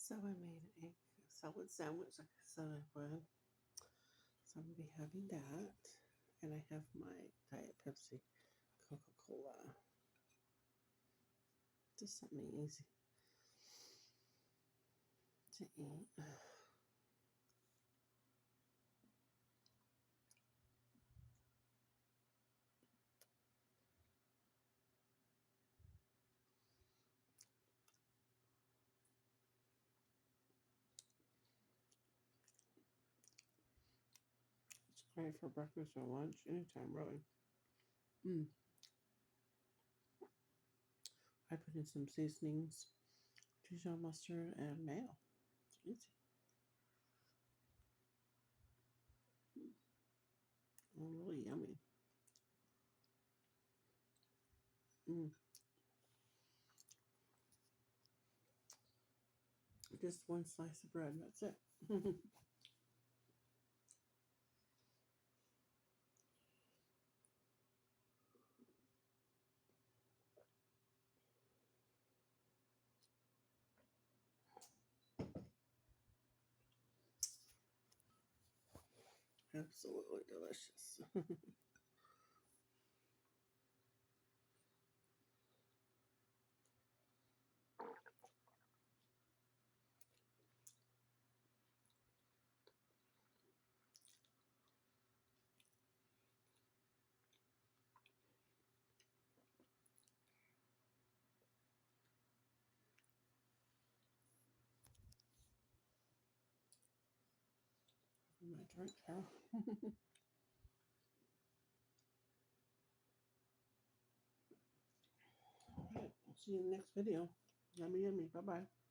So I made an egg salad sandwich, like I said I would. So I'm gonna be having that, and I have my Diet Pepsi, Coca-Cola. Just something easy to eat. It's great for breakfast or lunch, anytime really. Mm. I put in some seasonings, Dijon mustard, and mayo. It's easy. Really yummy. Mm. Just one slice of bread, that's it. Absolutely delicious. My drink here. All right, I'll see you in the next video. Yummy, yummy. Bye bye.